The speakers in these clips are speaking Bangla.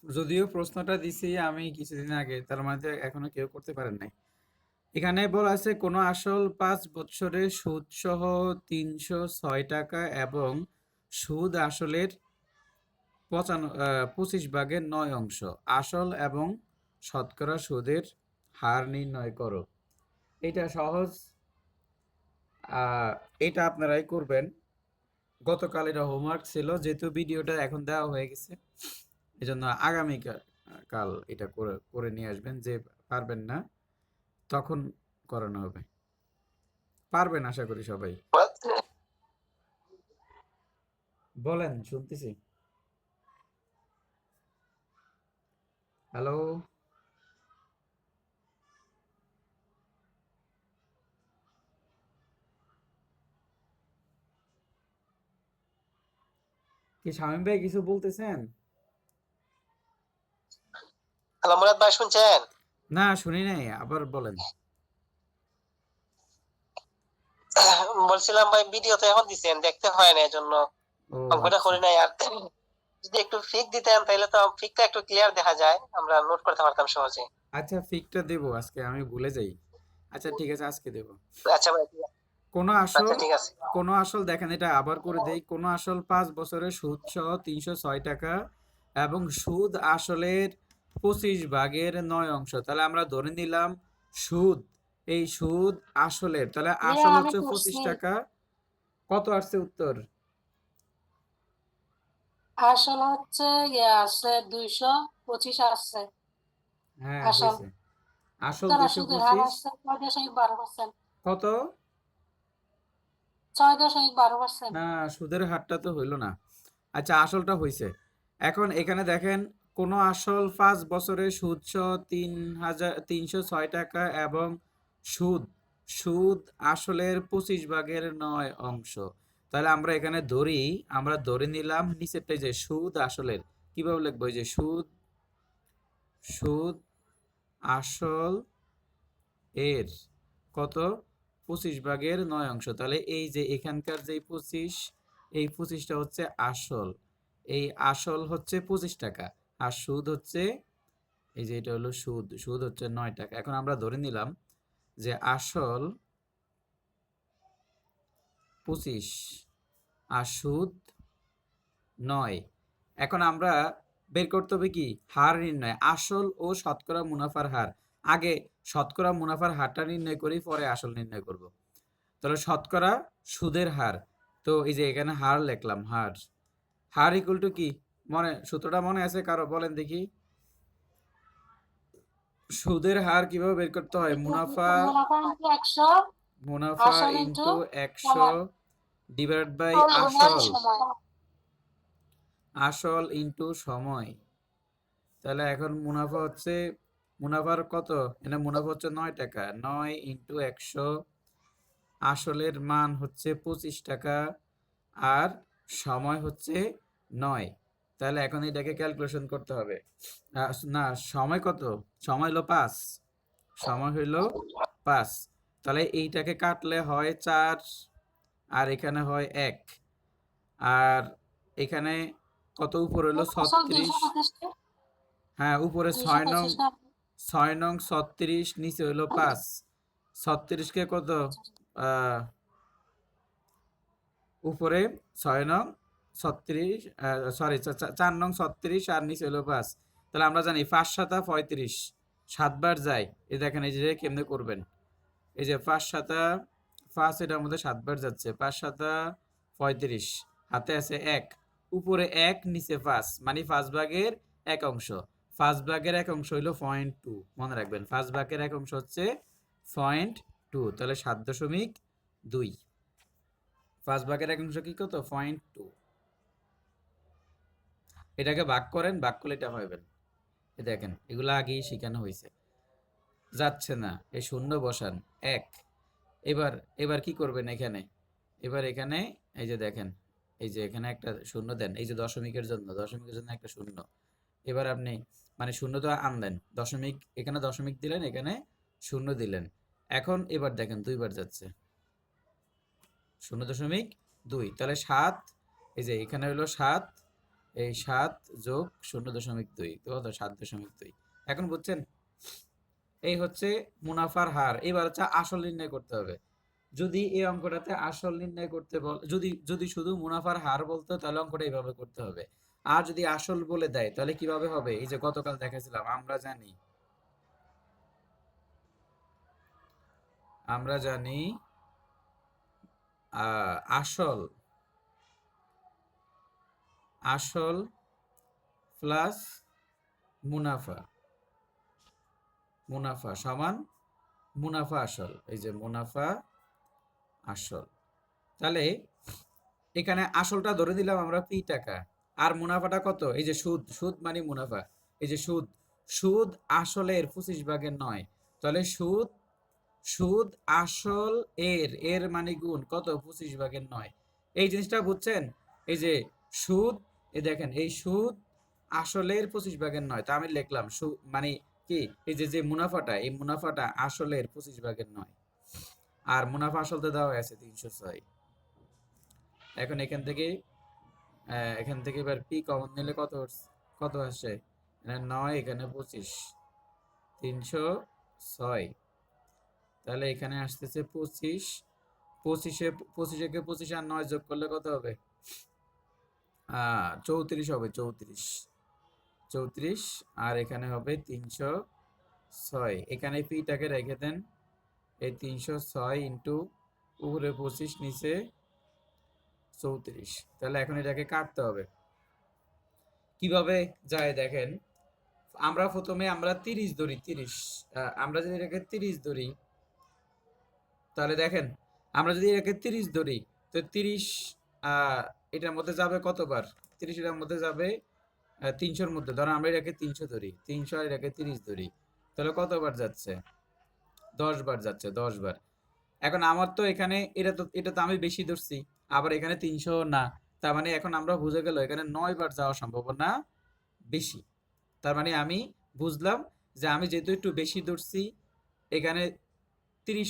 যদিও প্রশ্নটা দিছি আমি কিছুদিন আগে, তার মানে এখনো কেউ করতে পারেন নাই। এখানে বলা আছে কোনো আসল 5 বছরের সুদ সহ 306 টাকা এবং সুদ আসলের 25/9 আসল এবং শতকরা সুদের হার নির্ণয় করো। এটা সহজ। এটা আপনারাই করবেন। গতকাল এটা হোমওয়ার্ক ছিল, যেহেতু ভিডিওটা এখন দেওয়া হয়ে গেছে এজন্য আগামীকাল কাল এটা করে করে নিয়ে আসবেন। যে পারবেন না তখন করানো হবে। পারবেন আশা করি সবাই। বলেন, শুনতেছি। হ্যালো। কি শামীম ভাই কিছু বলতেছেন? হ্যালো মুরাদ ভাই, শুনছেন? না, শুনি নাই, আবার বলেন। বলছিলাম ভাই, ভিডিও তো এখন দিছেন, দেখতে হয় না, এজন্য ও অঙ্কটা আচ্ছা। করি নাই। আর যদি একটু ফিক দিতেন তাহলে তো ফিকটা একটু ক্লিয়ার দেখা যায়, আমরা নোট করতে পারতাম সহজে। আচ্ছা, ফিকটা দেবো আজকে, আমি ভুলে যাই। আচ্ছা ঠিক আছে, আজকে দেবো। আচ্ছা ভাই, ঠিক আছে। কোনো আচ্ছা আসল, ঠিক আছে। কোনো আসল দেখেন, এটা আবার করে দেই। কোনো আসল 5 বছরের সুদ সহ 306 টাকা এবং সুদ আসলের 25/9। তাহলে আমরা ধরে নিলাম সুদ, এই সুদ আসলের, তাহলে আসল আমি হচ্ছে করছি। 25 টাকা। কত আসছে উত্তর? আসল হচ্ছে আছে 225 আসছে। হ্যাঁ আসল হয়েছে। আসল তারা দুইশো সুদের হার পঁচিশ আসছে 6.12%। কত? 6.12%। না, সুদের হারটা তো হইল না। আচ্ছা, আসলটা হইছে। এখন এখানে দেখেন, কোনো আসল 5 বছরের সুদ সহ 3,306 টাকা এবং সুদ, সুদ আসলের 25/9। তাহলে আমরা এখানে ধরি, আমরা ধরে নিলাম নিচেরটাই যে সুদ আসলের। কিভাবে লিখবো? এই যে সুদ, সুদ আসল এর কত? 25/9। তাহলে এই যে এখানকার যে 25, এই 25টা হচ্ছে আসল। এই আসল হচ্ছে 25 টাকা, আর সুদ হচ্ছে, এই যে এটা হলো সুদ, সুদ হচ্ছে 9 টাকা। এখন আমরা ধরে নিলাম যে আসল 25 আর সুদ 9। এখন আমরা বের করতে হবে কি? হার নির্ণয়, আসল ও শতকরা মুনাফার হার। আগে শতকরা মুনাফার হারটা নির্ণয় করি, পরে আসল নির্ণয় করব। তাহলে শতকরা সুদের হার, তো এই যে এখানে হার লিখলাম, হার, হার ইকুয়াল টু কি? সূত্রটা মনে আছে কারো? বলেন দেখি। সুদের হার কিভাবে বের করতে হয়? মুনাফা, মুনাফা ইনটু 100, মুনাফা আসল ইনটু ইন্টু 100 সময়। ডিভাইড বাই আসল, আসল ইন্টু সময়। তাহলে এখন মুনাফা হচ্ছে, মুনাফার কত? এটা মুনাফা হচ্ছে 9 টাকা, 9 ইন্টু 100, আসলের মান হচ্ছে 25 টাকা, আর সময় হচ্ছে 9। তাহলে এখন এটাকে ক্যালকুলেশন করতে হবে। না, সময় কত? সময় হলো 5, সময় হইল 5। তাহলে এইটাকে কাটলে হয় 4, আর এখানে হয় 1, আর এখানে কত উপর হইলো? আসল 36। 225 হ্যাঁ, উপরে 6 নং, 225 না। 6 নং 36, নিচে হইলো 5। 36কে কত? আহ উপরে 6 নং 36, সরি 4 নং 36, আর নিচে হলো 5। তাহলে আমরা জানি 5 7 35, 7 বার যায়। এই দেখেন, এই যে কেমনে করবেন, এই যে 5 7, 5 এটার মধ্যে 7 বার যাচ্ছে, 5 7 35, হাতে আছে 1, উপরে 1 নিচে 5, মানে 5 ভাগের 1 অংশ। 5 ভাগের 1 অংশ হইলো 0.2, মনে রাখবেন 5 ভাগের 1 অংশ হচ্ছে 0.2। তাহলে 7.2। 5 ভাগের 1 অংশ কি কত? 0.2। এটাকে ভাগ করেন, ভাগ করলে এটা পাবেন। এই দেখেন, এগুলো আগেই শেখানো হয়েছে, যাচ্ছে না। এই শূন্য বসান, 1। এবার, এবার কি করবেন এখানে? এবার এখানে এই যে দেখেন, এই যে এখানে একটা শূন্য দেন, এই যে দশমিকের জন্য, দশমিকের জন্য একটা শূন্য। এবার আপনি মানে শূন্য তো আনলেন, দশমিক, এখানে দশমিক দিলেন, এখানে শূন্য দিলেন। এখন এবার দেখেন 2 বার যাচ্ছে, 0.2। তাহলে 7, এই যে এখানে হলো 7, এই 7 যোগ 0.2 কত 7.2। এখন বুঝছেন? এই হচ্ছে মুনাফার হার। এবার হচ্ছে আসল নির্ণয় করতে হবে। যদি এই অঙ্কটাতে আসল নির্ণয় করতে বল, যদি যদি শুধু মুনাফার হার বলতো তাহলে অঙ্কটা এইভাবে করতে হবে। আর যদি আসল বলে দেয় তাহলে কিভাবে হবে? এই যে গতকাল দেখাছিলাম, আমরা জানি আসল আসল প্লাস মুনাফা, মুনাফা সমান মুনাফা আসল। এই যে মুনাফা আসল। তাহলে এখানে আসলটা ধরে দিলাম আমরা পি টাকা, আর মুনাফাটা কত? এই যে সুদ, সুদ মানে মুনাফা। এই যে সুদ, সুদ আসলের 25/9। তাহলে সুদ, সুদ আসল এর, এর মানে গুণ কত? 25/9। এই জিনিসটা বুঝছেন? এই যে সুদ, এই দেখেন এই সুদ আসলের 25/9। তা আমি লিখলাম মানে কি, এই যে যে মুনাফাটা, এই মুনাফাটা আসলের 25/9, আর মুনাফা আসলতে দেওয়া আছে 306। এখন এখান থেকে এবার পি কমন নিলে কত আসে? এখানে 9, এখানে 25, 306। তাহলে এখানে আসতেছে 25। 25 কে 25 আর 9 যোগ করলে কত হবে? 34 হবে, 34। আর এখানে হবে 306। এখানে পিটাকে রেখে দেন। এই 306 ইন্টু উপরে 25, নিচে 34। তাহলে এখন এটাকে কাটতে হবে। কিভাবে যায় দেখেন। আমরা প্রথমে 30 ধরি, 30। আমরা যদি এটাকে 30 ধরি, তাহলে দেখেন আমরা যদি এটাকে 30 ধরি, তো 30 এটার মধ্যে যাবে কতবার? 30 এটার মধ্যে যাবে 300-র মধ্যে। ধরো আমরা এটাকে 300 ধরি, 300 আর এটাকে 30 ধরি, তাহলে কতবার যাচ্ছে? 10 বার যাচ্ছে, 10 বার। এখন আমার তো এখানে এটা তো আমি বেশি ধরছি, আবার এখানে 300 না। তার মানে এখন আমরা বুঝে গেল এখানে 9 বার যাওয়ার সম্ভাবনা বেশি। তার মানে আমি বুঝলাম যে আমি যেহেতু একটু বেশি ধরছি, এখানে 30,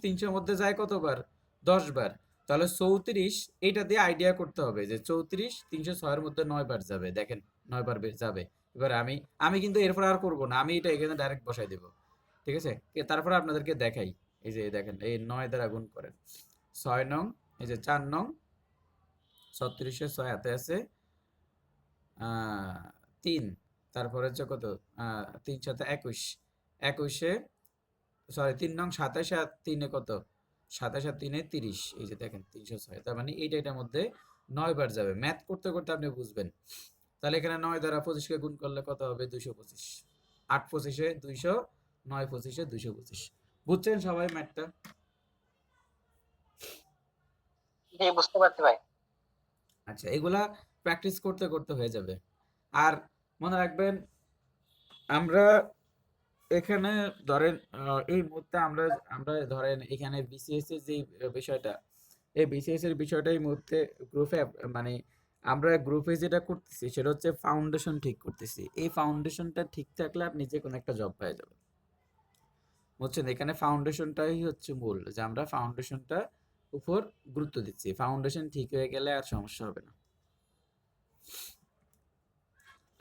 300-র মধ্যে যায় কতবার? 10 বার। তাহলে 34, এইটা দিয়ে আইডিয়া করতে হবে যে 34 306-এর মধ্যে 9 বার যাবে। দেখেন 9 বার যাবে। এবার আমি আমি কিন্তু এরপর আর করব না, আমি এটা এখানে ডাইরেক্ট বসাই দেব। ঠিক আছে? তারপরে আপনাদেরকে দেখাই। এই যে দেখেন এই 9 দ্বারা গুণ করেন। 6 নং, এই যে 4 নং, 36-এর 6 হাতে আছে 3। তারপরে হচ্ছে কত? 3 7 21, 21-এ সরি 3 নং 27 আর 3-এ কত? 27 আর 3-এ 30। এই যে দেখেন 306। তার মানে এইটা এটার মধ্যে 9 বার যাবে। ম্যাথ করতে করতে আপনি বুঝবেন। তাহলে এখানে 9 দ্বারা 25 কে গুণ করলে কত হবে? 225। 8 25-এ 200, 9 25-এ 225। বুঝছেন সবাই ম্যাথটা? জি, বুঝতে পারছি ভাই। আচ্ছা, এগুলা প্র্যাকটিস করতে করতে হয়ে যাবে। আর মনে রাখবেন, আমরা এখানে ধরেন এই মুহূর্তে আমরা আমরা ধরেন এখানে বিসিএস এর যে বিষয়টা, এই বিসিএস এর বিষয়টা এই মুহূর্তে গ্রুপে, মানে আমরা গ্রুপে যেটা করতেছি সেটা হচ্ছে ফাউন্ডেশন ঠিক করতেছি। এই ফাউন্ডেশনটা ঠিক থাকলে আপনি যে কোনো একটা জব পেয়ে যাবেন। বুঝছেন? এখানে ফাউন্ডেশনটাই হচ্ছে মূল, যে আমরা ফাউন্ডেশনটা উপর গুরুত্ব দিচ্ছি। ফাউন্ডেশন ঠিক হয়ে গেলে আর সমস্যা হবে না।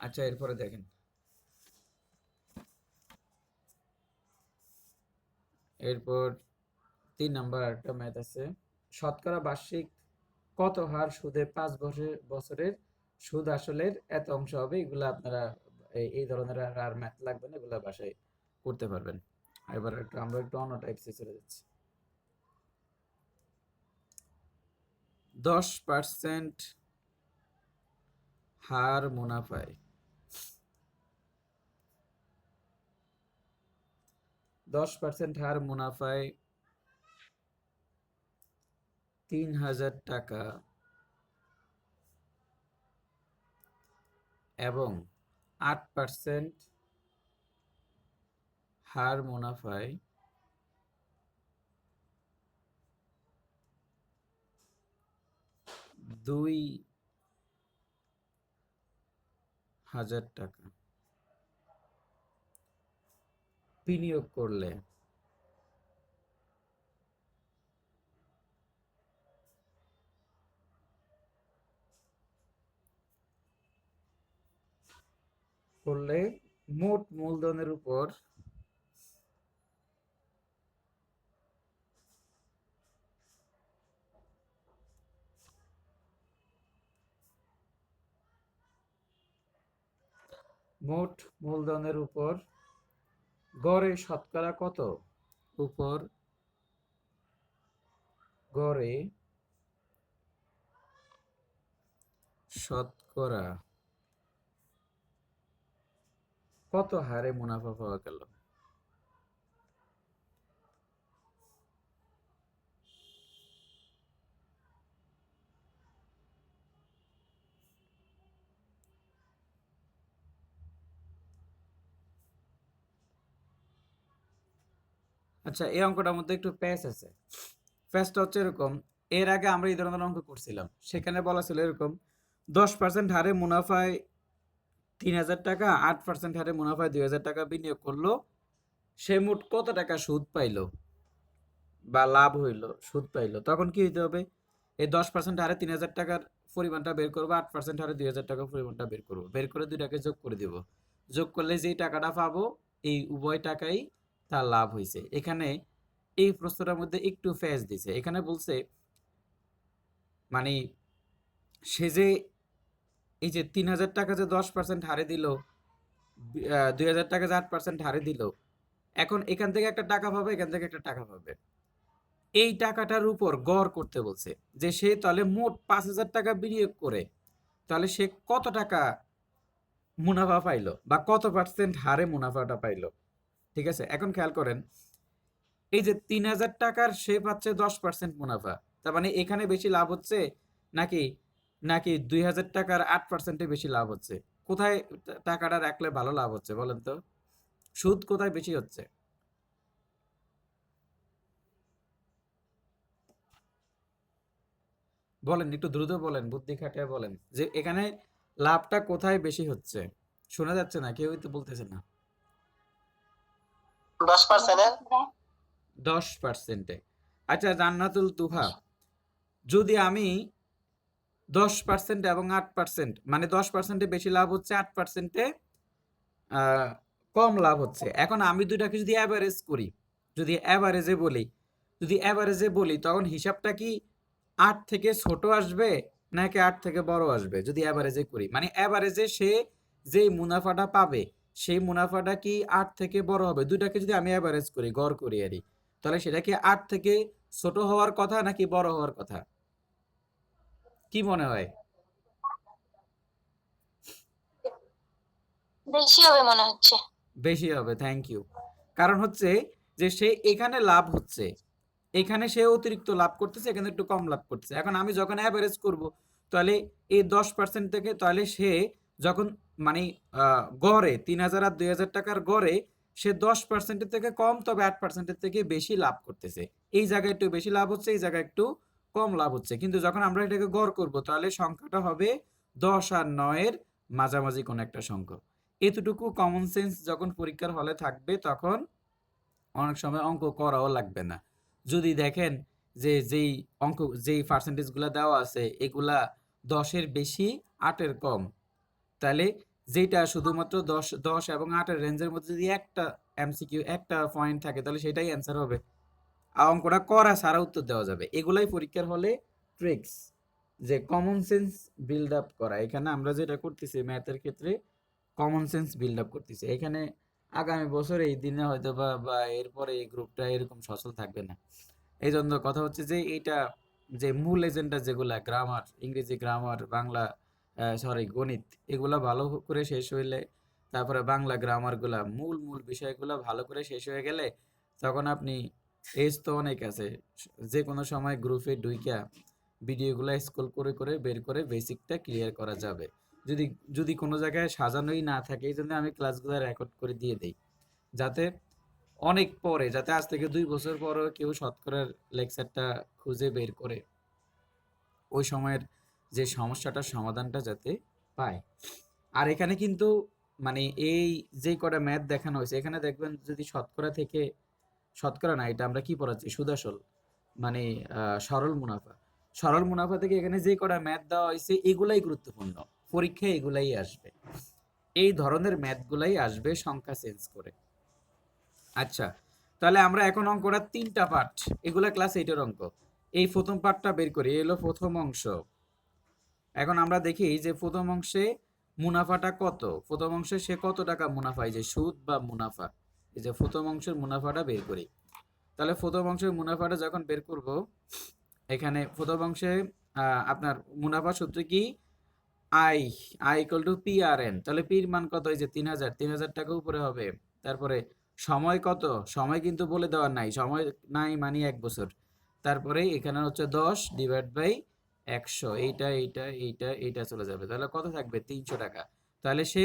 আচ্ছা, এরপরে দেখেন, এরপর 3 নাম্বার একটা ম্যাথ আছে। শতকরা বার্ষিক কত হার সুদে 5 বছরের সুদ আসলের এত অংশ হবে? এগুলো আপনারা এই ধরনের আর ম্যাথ লাগবে না, এগুলো বাসায় করতে পারবেন। এবার আমরা একটু অন্য টাইপসে চলে যাচ্ছি। 10% হার মুনাফায়, 10% হার মুনাফায় 3000 টাকা এবং 8% হার মুনাফায় 2000 টাকা বিনিয়োগ করলে করলে মোট মূলধনের উপর মোট মূলধনের উপর গড়ে শতকরা কত উপর গড়ে শতকরা কত হারে মুনাফা পাওয়া গেল? আচ্ছা, এই অঙ্কটার মধ্যে একটু প্যাচ আছে। প্যাচটা হচ্ছে এরকম, এর আগে আমরা এই ধরনের অঙ্ক করছিলাম, সেখানে বলা ছিল এরকম 10% হারে মুনাফায় 3000 টাকা, 8% হারে মুনাফায় 2000 টাকা বিনিয়োগ করলো, সে মোট কত টাকা সুদ পাইলো বা লাভ হইলো, সুদ পাইলো। তখন কি হইতে হবে, এই 10% হারে 3000 টাকার পরিমাণটা বের করবো, 8% হারে 2000 টাকার পরিমাণটা বের করবো, বের করে দুইটাকে যোগ করে দিব। যোগ করলে যেই টাকাটা পাবো এই উভয় টাকাই তার লাভ হয়েছে। এখানে এই প্রশ্নটার মধ্যে একটু ফেজ দিছে, এখানে বলছে মানে সে যে এই যে 3000 টাকা যে 10% হারে দিল, 2000 টাকা যে 8% হারে দিল, এখন এখান থেকে একটা টাকা পাবে, এখান থেকে একটা টাকা পাবে। এই টাকাটার উপর গড় করতে বলছে যে সে তাহলে মোট 5000 টাকা বিনিয়োগ করে তাহলে সে কত টাকা মুনাফা পাইলো বা কত পার্সেন্ট হারে মুনাফাটা পাইলো। ঠিক আছে, এখন খেয়াল করেন এই যে 3000 টাকার সে পাচ্ছে 10% মুনাফা, তার মানে এখানে বেশি লাভ হচ্ছে নাকি নাকি 2000 টাকার 8%-এ বেশি লাভ হচ্ছে? কোথায় টাকাটা রাখলে ভালো লাভ হচ্ছে বলেন তো? সুদ কোথায় বেশি হচ্ছে? বলেন, একটু দ্রুত বলেন, বুদ্ধি খাটিয়ে বলেন যে এখানে লাভটা কোথায় বেশি হচ্ছে। শোনা যাচ্ছে না, কেউই তো বলতেছে না। 10%-এ 10%-এ। আচ্ছা জান্নাতুল তুহা, যদি আমি 10% এবং 8%, মানে 10%-এ বেশি লাভ হচ্ছে, 8%-এ কম লাভ হচ্ছে, এখন আমি দুইটাকে যদি অ্যাভারেজ করি, যদি অ্যাভারেজে বলি তখন হিসাবটা কি 8 থেকে ছোট আসবে নাকি 8 থেকে বড় আসবে? যদি অ্যাভারেজে করি, মানে অ্যাভারেজে সে যেই মুনাফাটা পাবে সেই মুনাফাটা কি 8 থেকে বড় হবে? দুইটাকে যদি আমি অ্যাভারেজ করি, গড় করি আরই, তাহলে সেটা কি 8 থেকে ছোট হওয়ার কথা নাকি বড় হওয়ার কথা? কি মনে হয়? বেশি হবে মনে হচ্ছে। বেশি হবে, থ্যাংক ইউ। কারণ হচ্ছে যে সে এখানে লাভ হচ্ছে, এখানে সে অতিরিক্ত লাভ করতেছে, এখানে একটু কম লাভ করতেছে। এখন আমি যখন অ্যাভারেজ করব তাহলে এই 10% থেকে তাহলে সে যখন মানে গড়ে 3000 আর 2000 টাকার গড়ে সে 10%-এর থেকে কম, তবে 8%-এর থেকে বেশি লাভ করতেছে। এই জায়গায় একটু বেশি লাভ হচ্ছে, এই জায়গায় একটু কম লাভ হচ্ছে। কিন্তু যখন আমরা এটাকে গড় করব তাহলে সংখ্যাটা হবে 10 আর 9-এর মাঝামাঝি কোন একটা সংখ্যা। এতটুকু কমন সেন্স যখন পরীক্ষার হলে থাকবে তখন অনেক সময় অঙ্ক করাও লাগবে না। যদি দেখেন যে যেই পার্সেন্টেজগুলা দেওয়া আছে এগুলা 10-এর বেশি 8-এর কম, তাহলে যেটা শুধুমাত্র 10 এবং 8-এর রেঞ্জের মধ্যে যদি একটা এমসিকিউ একটা পয়েন্ট থাকে তাহলে সেটাই অ্যান্সার হবে। আর অঙ্কটা করা ছাড়া উত্তর দেওয়া যাবে। এগুলাই পরীক্ষার হলে ট্রিক্স, যে কমন সেন্স বিল্ড আপ করা। এখানে আমরা যেটা করতেছি ম্যাথের ক্ষেত্রে কমন সেন্স বিল্ড আপ করতেছি। এখানে আগামী বছর এই দিনে হয়তো বা এরপরে এই গ্রুপটা এরকম সচল থাকবে না। এই জন্য কথা হচ্ছে যে এইটা যে মূল এজেন্ডা যেগুলা গ্রামার, ইংরেজি গ্রামার, বাংলা গণিত, এগুলা ভালো করে শেষ হইলে, তারপরে বাংলা গ্রামারগুলা মূল মূল বিষয়গুলো ভালো করে শেষ হয়ে গেলে তখন আপনি এজ তো অনেক আছে, যে কোনো সময় গ্রুপে ঢুইকা ভিডিওগুলো স্ক্রল করে করে বের করে বেসিকটা ক্লিয়ার করা যাবে। যদি যদি কোনো জায়গায় সাজানোই না থাকে, এই জন্য আমি ক্লাসগুলো রেকর্ড করে দিয়ে দেই, যাতে অনেক পরে, যাতে আজ থেকে 2 বছর পরেও কেউ শতকরার লেকচারটা খুঁজে বের করে ওই সময়ের যে সমস্যাটার সমাধানটা যাতে পায়। আর এখানে কিন্তু মানে এই যে কটা ম্যাথ দেখানো হয়েছে এখানে দেখবেন যদি শতকরা থেকে, শতকরা না, এটা আমরা কি পড়াচ্ছি, সুদাসল, মানে সরল মুনাফা, সরল মুনাফা থেকে এখানে যে কটা ম্যাথ দেওয়া হয়েছে এগুলাই গুরুত্বপূর্ণ, পরীক্ষায় এগুলাই আসবে। এই ধরনের ম্যাথগুলাই আসবে সংখ্যা চেঞ্জ করে। আচ্ছা, তাহলে আমরা এখন অঙ্কটা 3টা পার্ট, এগুলা ক্লাস 8 এর অঙ্ক। এই প্রথম পার্টটা বের করি, এই হলো প্রথম অংশ। এখন আমরা দেখি যে প্রথম অংশে মুনাফাটা কত, প্রথম অংশে সে কত টাকা মুনাফা, এই যে সুদ বা মুনাফা, এই যে প্রথম অংশের মুনাফাটা বের করি। তাহলে প্রথম অংশের মুনাফাটা যখন বের করব, এখানে প্রথম অংশে আপনার মুনাফা সূত্র কি, I I equal to P R N. তাহলে পির মান কত, এই যে 3000, 3000 টাকা উপরে হবে। তারপরে সময় কত, সময় কিন্তু বলে দেওয়ার নাই, সময় নাই মানে 1 বছর। তারপরে এখানে হচ্ছে 10 ডিভাইড বাই 100, এইটা এইটা এইটা এইটা চলে যাবে, তাহলে কত থাকবে, 300 টাকা। তাহলে সে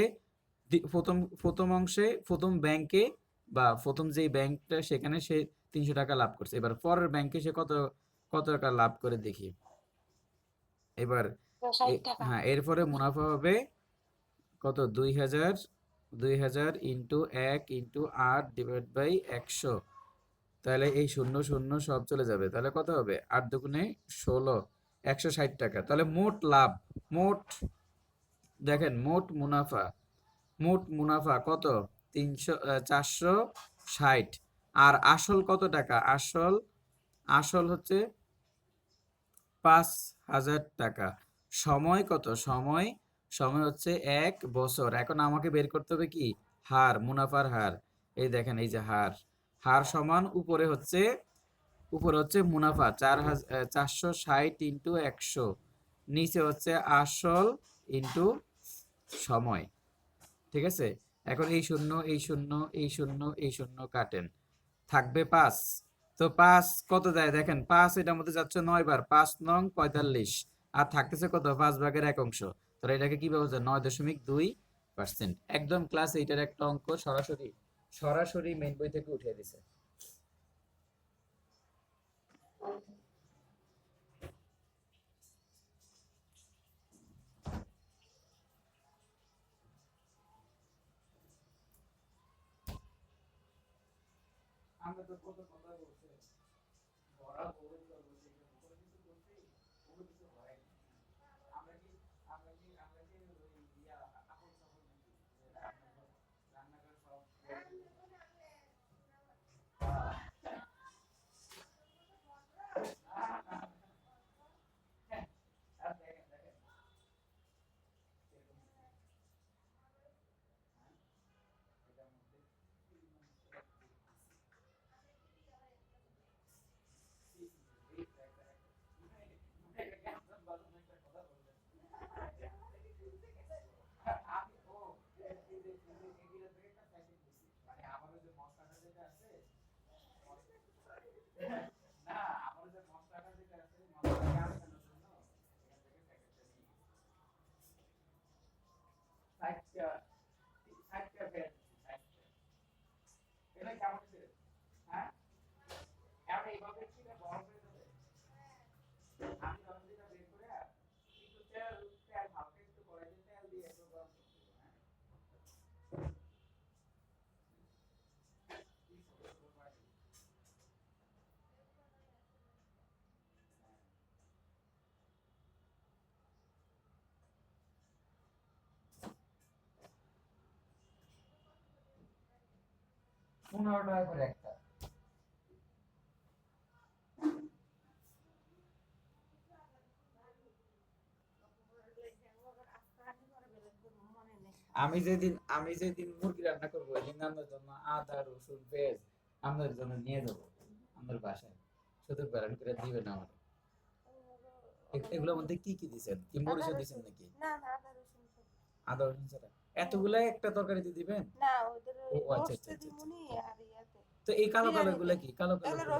প্রথম প্রথম অংশে প্রথম ব্যাংকে বা প্রথম যেই ব্যাংকটা সেখানে সে 300 টাকা লাভ করছে। এবার পরের ব্যাংকে সে কত কত টাকা লাভ করে দেখি। এবার 60 টাকা। হ্যাঁ, এরপরে মুনাফা হবে কত, 2000, 2000 ইন্টু 1 ইন্টু 8 ডিভাইড বাই 100। তাহলে এই শূন্য শূন্য সব চলে যাবে, তাহলে কত হবে, 8 দুগুণে 16, 160 টাকা। তাহলে মোট লাভ, মোট দেখেন মোট মুনাফা কত, 460। আর আসল কত টাকা, আসল আসল হচ্ছে 5000 টাকা। সময় কত, সময় সময় হচ্ছে 1 বছর। এখন আমাকে বের করতে হবে কি, হার, মুনাফার হার। এই দেখেন, এই যে হার, হার সমান উপরে হচ্ছে মুনাফা 460 ইন্টু 100, নিচে হচ্ছে আসল ইন্টু সময়। ঠিক আছে, এখন এই শূন্য এই শূন্য এই শূন্য এই শূন্য কাটেন, থাকবে 5। তো 5 কত দেয় দেখেন, 5 এটার মধ্যে যাচ্ছে 9 বার, 5 নং 45, আর থাকতেছে কত, 5 ভাগের 1 অংশ। তাহলে এটাকে কিভাবে বোঝা, 9.2%। একদম ক্লাস 8 এর একটা অঙ্ক, সরাসরি সরাসরি মেইন বই থেকে উঠিয়ে দিছে। আমরা তো কত কথা বলছি, ধরা বলে করবো, সেখানে কোনো কিছু করছি, কোনো কিছু হয় না। আমরা কি ওই আপন সফল নাকি, যে রান্নাঘর সব আর দেখেন দেখেন এরকম, এটার মধ্যে আমি ও মানে আমার যে মশলাটা যেটা আছে, না আমার যে মশলাটা যেটা আছে, মশলাটাকে আটকানোর জন্য এখান থেকে প্যাকেটটা নিয়ে গেছি। 60টা 60টা প্যাকেট, 60টা। এটা কেমন হচ্ছে, হ্যাঁ, এখন এইভাবে কি এটা বড় হয়ে যাবে। আমি যখন যেটা বের করে একটু তেল তেল হালকা একটু কড়াইতে তেল দিয়ে একটু গরম করতে হবে, হ্যাঁ। কি ছোট ছোট বাটি, 15 টাকা করে একটা। আমি যেদিন মুরগি রান্না করবো, ওই দিন আপনার জন্য আদা রসুন পেঁয়াজ আপনার জন্য নিয়ে যাবো আমাদের বাসায়, শুধু ব্যারান করে দিবেন আমার। এগুলোর মধ্যে কি কি দিছেন, কি মরিচও দিছেন নাকি, আদা রসুন ছাড়া এতগুলা একটা তরকারিতে দিবেন? ও আচ্ছা আচ্ছা আচ্ছা আচ্ছা। তো এই কালো কালো গুলা কি, কালো কালো গুলা?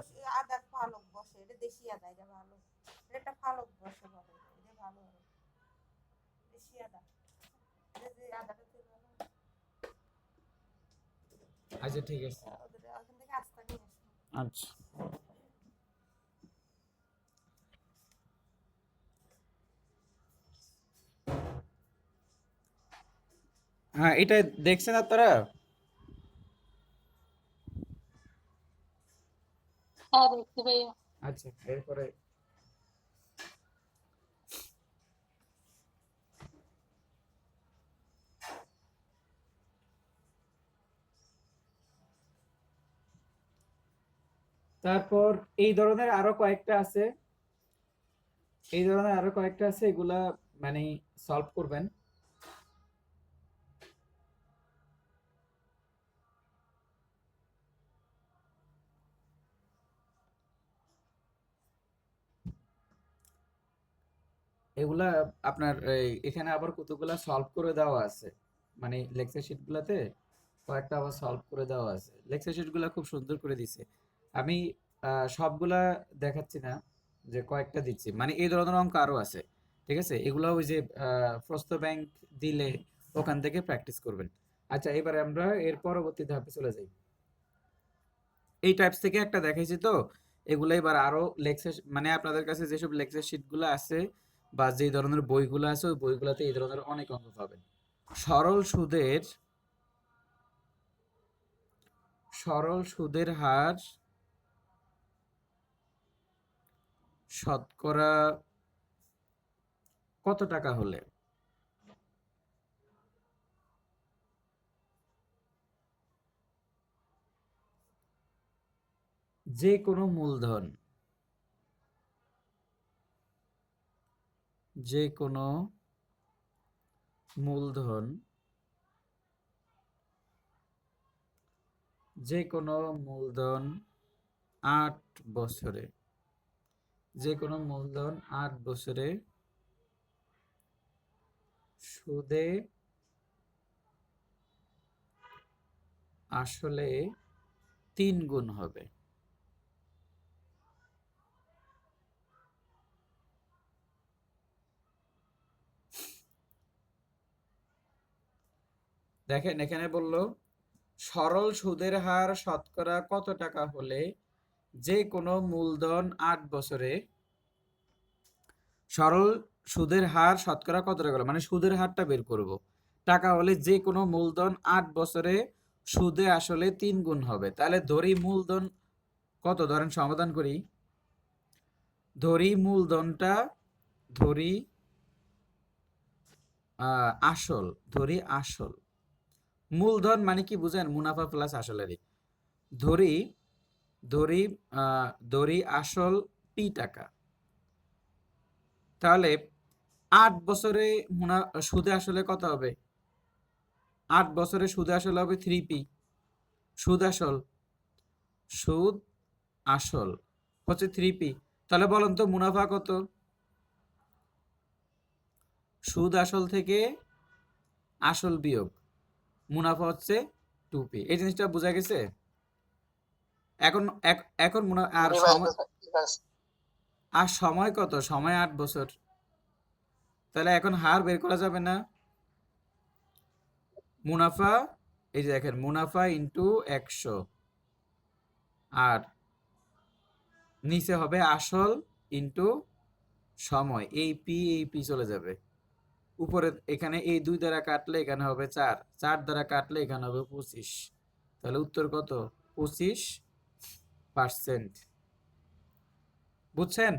আচ্ছা ঠিক আছে, আচ্ছা। হ্যাঁ, এটা দেখছেন আপনারা? হ্যাঁ, দেখতে পাই। আচ্ছা, এরপরে তারপর এই ধরনের আরো কয়েকটা আছে, এগুলা মানে সলভ করবেন। এগুলা আপনার এখানে আবার কতগুলা সলভ করে দেওয়া আছে, মানে লেকচার শিট গুলাতে কয়েকটা আবার সলভ করে দেওয়া আছে। লেকচার শিট গুলা খুব সুন্দর করে দিছে। আমি সবগুলা দেখাচ্ছি না, যে কয়েকটা দিচ্ছি, মানে এই ধরনের অঙ্ক আরো আছে। ঠিক আছে, এগুলা ওই যে প্রস্থ ব্যাংক দিলে ওখান থেকে প্র্যাকটিস করবেন। আচ্ছা, এবারে আমরা এর পরবর্তী ধাপে চলে যাই। এই টাইপস থেকে একটা দেখাইছি তো, এগুলো এবার আরো লেকচার, মানে আপনাদের কাছে যেসব লেকচার শিট গুলো আছে বা যে ধরনের বইগুলো আছে ওই বইগুলোতে এই ধরনের অনেক অঙ্ক পাবেন। সরল সুদের হার শতকরা কত টাকা হলে যে কোনো মূলধন যে কোনো মূলধন যে কোনো মূলধন 8 বছরে যে কোনো মূলধন 8 বছরে সুদে আসলে 3 গুণ হবে। দেখেন এখানে বলল সরল সুদের হার শতকরা কত টাকা হলে যে কোনো মূলধন 8 বছরে, সরল সুদের হার শতকরা কত টাকা হলো, মানে সুদের হারটা বের করব। টাকা হলে যে কোনো মূলধন 8 বছরে সুদে আসলে 3 গুণ হবে। তাহলে ধরি মূলধন কত, ধরেন সমাধান করি। ধরি মূলধনটা, ধরি আসল, ধরি আসল। মূলধন মানে কি বুঝেন? মুনাফা প্লাস আসলেরই। ধরি ধরি ধরি আসল টি টাকা। তাহলে 8 বছরে সুদে আসলে কত হবে? 8 বছরে সুদে আসলে হবে 3p। সুদ আসল, সুদ আসল হচ্ছে 3p। তাহলে বলেন তো মুনাফা কত? সুদ আসল থেকে আসল বিয়োগ মুনাফা হচ্ছে 2p। এই জিনিসটা বোঝা গেছে? এখন এখন আর জি ভাই, সময়, ঠিক আছে। আর সময় কত? সময় 8 বছর। তাহলে এখন হার বের করা যাবে না? মুনাফা, এই যে দেখেন মুনাফা ইন্টু 100, আর নিচে হবে আসল ইন্টু সময়। এই পি চলে যাবে উপরে। এখানে এই 2 দ্বারা কাটলে এখানে হবে 4, 4 দ্বারা কাটলে এখানে হবে 25। তাহলে উত্তর কত? 25%। বুঝছেন?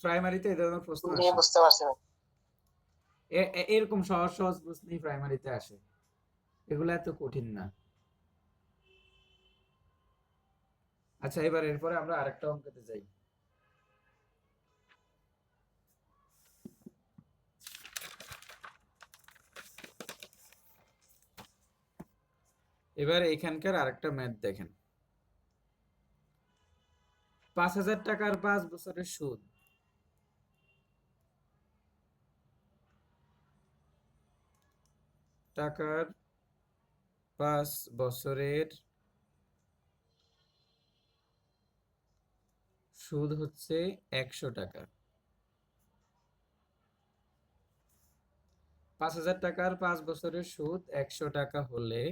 প্রাইমারিতে এই ধরনের প্রশ্ন জি, আসে। বুঝতে পারছি ভাই। এরকম সহজ সহজ প্রশ্নই প্রাইমারিতে আসে, এগুলো এত কঠিন না। আচ্ছা, এবার এরপরে আমরা আরেকটা অঙ্কতে যাই। এবার এখানকার আরেকটা ম্যাথ দেখেন। 5,000 টাকার 5 বছরের সুদ। টাকার 5 বছরের সুদ হচ্ছে 100 টাকা। 5,000 টাকার 5 বছরের সুদ 100 টাকা হলে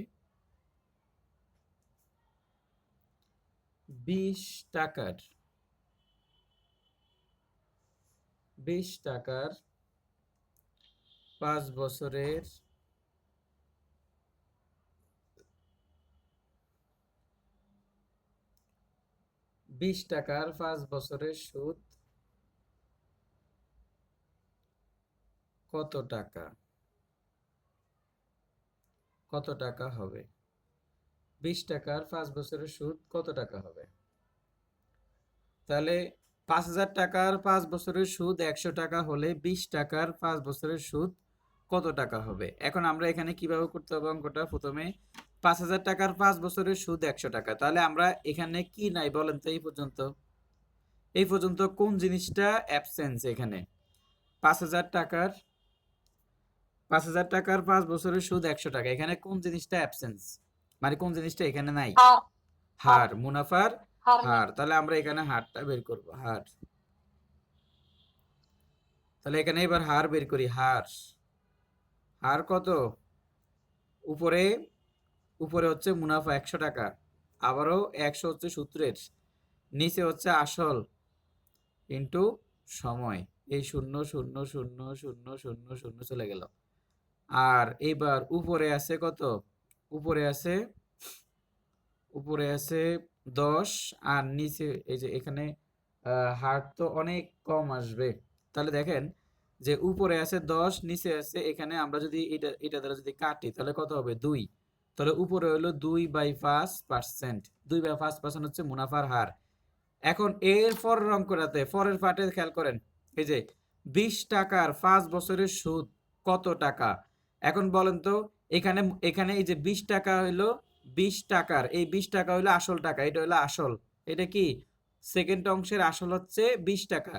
20 টাকার 5 বছরের 20 টাকার 5 বছরের সুদ কত টাকা হবে? 20 টাকার 5 বছরের সুদ কত টাকা হবে? তাহলে 5,000 টাকার 5 বছরের সুদ 100 টাকা হলে 20 টাকার 5 বছরের সুদ কত টাকা হবে? এখন আমরা এখানে কিভাবে করতে হবে অঙ্কটা? প্রথমে 5,000 টাকার 5 বছরের সুদ 100 টাকা। তাহলে আমরা এখানে কি নাই বলেন তো এই পর্যন্ত? এই পর্যন্ত কোন জিনিসটা অ্যাবসেন্স এখানে? 5,000 টাকার 5 বছরের সুদ 100 টাকা। এখানে কোন জিনিসটা অ্যাবসেন্স? মানে কোন জিনিসটা এখানে নাই? হার হার, মুনাফার হার নেই। হার। তাহলে আমরা এখানে হারটা বের করব, হার। তাহলে এখানে এবার হার বের করি, হার। হার কত? উপরে উপরে হচ্ছে মুনাফা 100 টাকা, আবারও 100 হচ্ছে সূত্রের, নিচে হচ্ছে আসল ইন্টু সময়। এই 0 0 0 0 0 0 চলে গেল। আর এইবার উপরে আছে কত? উপরে আছে 10, আর নিচে এই যে এখানে হার তো অনেক কম আসবে। তাহলে দেখেন যে উপরে আছে 10, নিচে আছে, এখানে আমরা যদি এটা দ্বারা যদি কাটি তাহলে কত হবে? 2। তাহলে উপরে হলো 2/5%। 2/5% হচ্ছে মুনাফার হার। এখন এর পরের অঙ্কটাতে, পরের পার্টে খেয়াল করেন, এই যে 20 টাকার 5 বছরের সুদ কত টাকা? এখন বলেন তো, এখানে এখানে এই যে 20 টাকা হইলো 20 টাকার, এই 20 টাকা হইলো আসল টাকা, এটা হইলো আসল। এটা কি? সেকেন্ড অংশের আসল হচ্ছে 20 টাকা,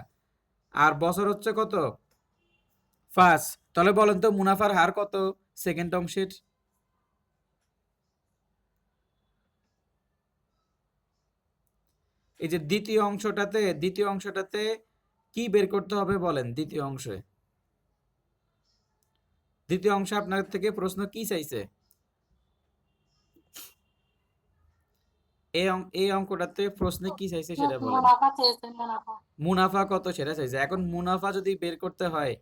আর বছর হচ্ছে কত? 5। তাহলে বলেন তো মুনাফার হার কত সেকেন্ড অংশের? এই যে দ্বিতীয় অংশটাতে কি বের করতে হবে বলেন? দ্বিতীয় অংশে আপনার থেকে প্রশ্ন কি চাইছে? এই অঙ্কটাতে প্রশ্নে কি চাইছে সেটা বলেন। মুনাফা চেয়েছে, মুনাফা। মুনাফা কত সেটা চাইছে। এখন মুনাফা যদি বের করতে হয়,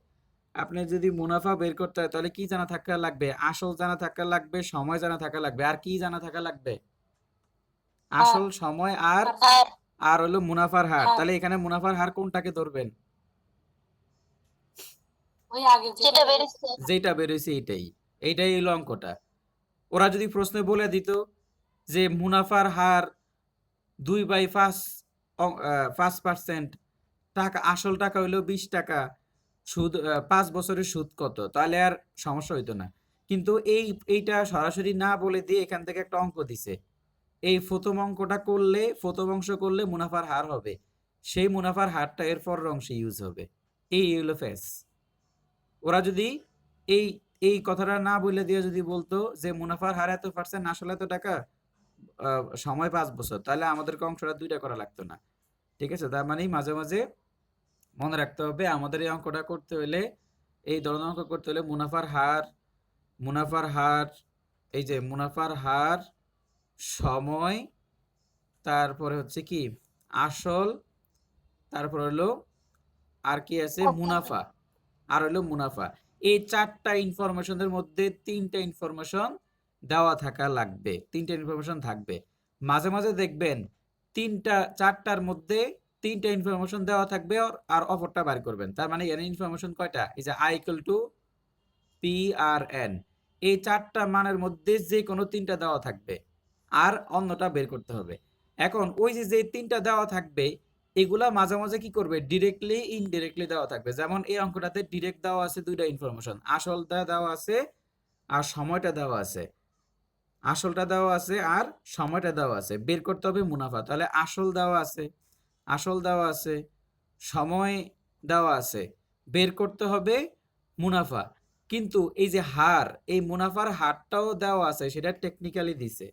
আপনি যদি মুনাফা বের করতে হয় তাহলে কি জানা থাকা লাগবে? আসল জানা থাকা লাগবে, সময় জানা থাকা লাগবে, আর কি জানা থাকা লাগবে? হার আসল, সময়, আর হার আর হলো মুনাফার হার। হার তাহলে এখানে মুনাফার হার কোনটাকে ধরবেন? ওই আগে যেটা বেরিয়েছে। যেটা বেরোইছে এইটাই হলো অঙ্কটা। ওরা যদি প্রশ্নে বলে দিত যে মুনাফার হার 2/5% টাকা, আসল টাকা হইলো 20 টাকা, সুদ 5 বছরের সুদ কত, তাহলে আর সমস্যা হইতো না। কিন্তু এইটা সরাসরি না বলে দিয়ে এখান থেকে একটা অঙ্ক দিছে। এই প্রথম অঙ্কটা করলে, প্রথম অংশ করলে মুনাফার হার হবে, সেই মুনাফার হারটা এর পরের অংশে ইউজ হবে। এই হলো ফেস। ওরা যদি এই এই কথাটা না বলে দিয়ে যদি বলতো যে মুনাফার হার এত পার্সেন্ট, আসলে এত টাকা, সময় 5 বছর, তাহলে আমাদেরকে অঙ্কটা 2টা করা লাগতো না। ঠিক আছে? তার মানে মাঝে মাঝে মনে রাখতে হবে, আমাদের এই অঙ্কটা করতে হলে, এই ধরনের অঙ্ক করতে হলে মুনাফার হার, এই যে মুনাফার হার, সময়, তারপরে হচ্ছে কি আসল, তারপর হলো আর কি আছে? মুনাফা। আর হলো মুনাফা। এই 4টা ইনফরমেশনের মধ্যে 3টা ইনফরমেশন দেওয়া থাকা লাগবে, 3টা ইনফরমেশন থাকবে। মাঝে মাঝে দেখবেন 4টার মধ্যে 3টা ইনফরমেশন দেওয়া থাকবে, আর অপরটা বার করবেন। তার মানে এর ইনফরমেশন কয়টা? এই যে I = PRN, এই 4টা মানের মধ্যে যে কোনো 3টা দেওয়া থাকবে, আর অন্যটা বের করতে হবে। এখন ওই যে 3টা দেওয়া থাকবে, এগুলা মাঝে মাঝে কি করবে? ডিরেক্টলি ইনডিরেক্টলি দেওয়া থাকবে। যেমন এই অঙ্কটাতে ডিরেক্ট দেওয়া আছে 2টা ইনফরমেশন, আসলটা দেওয়া আছে আর সময়টা দেওয়া আছে। আসলটা দেওয়া আছে আর সময়টা দেওয়া আছে, বের করতে হবে মুনাফা। তাহলে আসল দেওয়া আছে, সময় দেওয়া আছে, বের করতে হবে মুনাফা। কিন্তু এই যে হার, এই মুনাফার হারটাও দেওয়া আছে, সেটা টেকনিক্যালি দিছে,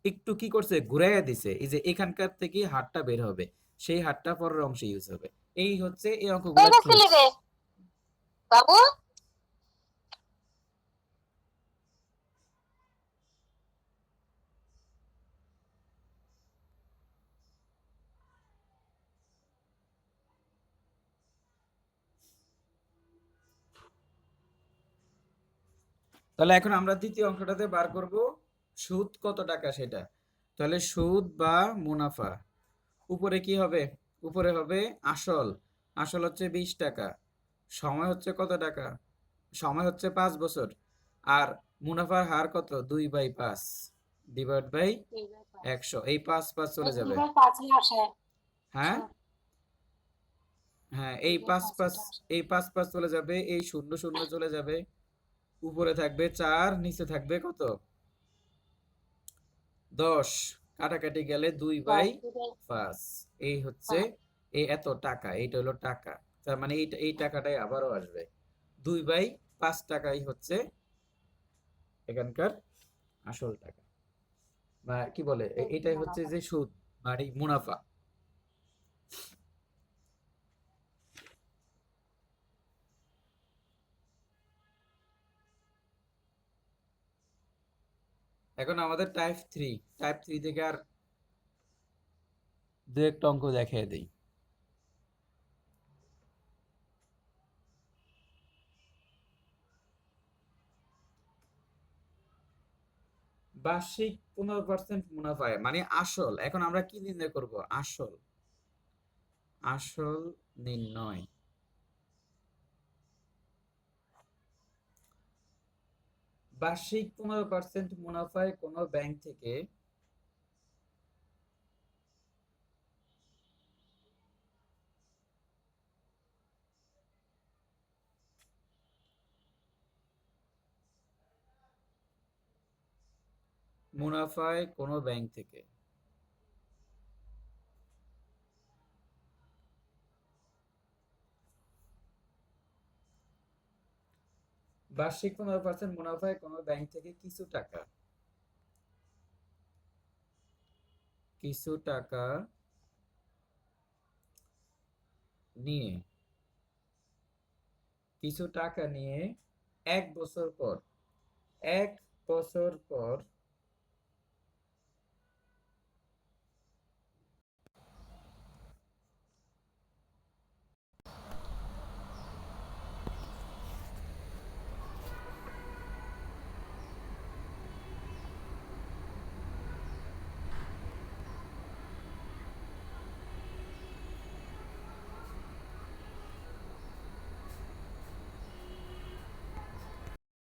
একটু কি করছে? ঘুরাইয়া দিছে। এই যে এখানকার থেকে হারটা বের হবে, সেই হারটা পরের অংশে ইউজ হবে। এই হচ্ছে এই অঙ্কগুলোর ট্রিক্স। বাবু তাহলে এখন আমরা দ্বিতীয় অংশটাতে বার করব সুদ কত টাকা সেটা। তাহলে সুদ বা মুনাফা, উপরে কি হবে? উপরে হবে আসল, আসল হচ্ছে 20 টাকা, সময় হচ্ছে কত টাকা? সময় হচ্ছে 5 বছর, আর মুনাফার হার কত? 2/5। ডিভাইড বাই 100, এই 5 5 চলে যাবে। এবার 5 আসে হ্যাঁ হ্যাঁ, এই 5 5 এই 5 5 চলে যাবে, এই 0 0 চলে যাবে, উপরে থাকবে 4, নিচে থাকবে কত 10, কাটাকাটি গেলে 2/5, এই হচ্ছে এই এত টাকা, এইটা হলো টাকা। তার মানে এই টাকাটাই আবারও আসবে, 2/5 টাকাই হচ্ছে এখানকার আসল টাকা, বা কি বলে এটাই হচ্ছে যে সুদ মানে মুনাফা। এখন আমাদের টাইপ 3 থেকে আর দু একটা অঙ্ক দেখিয়ে দিই। বার্ষিক 15% মুনাফায় মানে আসল, এখন আমরা কি নির্ণয় করব? আসল, আসল নির্ণয়। বার্ষিক 15% মুনাফায় কোন ব্যাংক থেকে মুনাফায় কোন ব্যাংক থেকে বার্ষিক 15% মুনাফায় কোন ব্যাংক থেকে কিছু টাকা নিয়ে এক বছর পর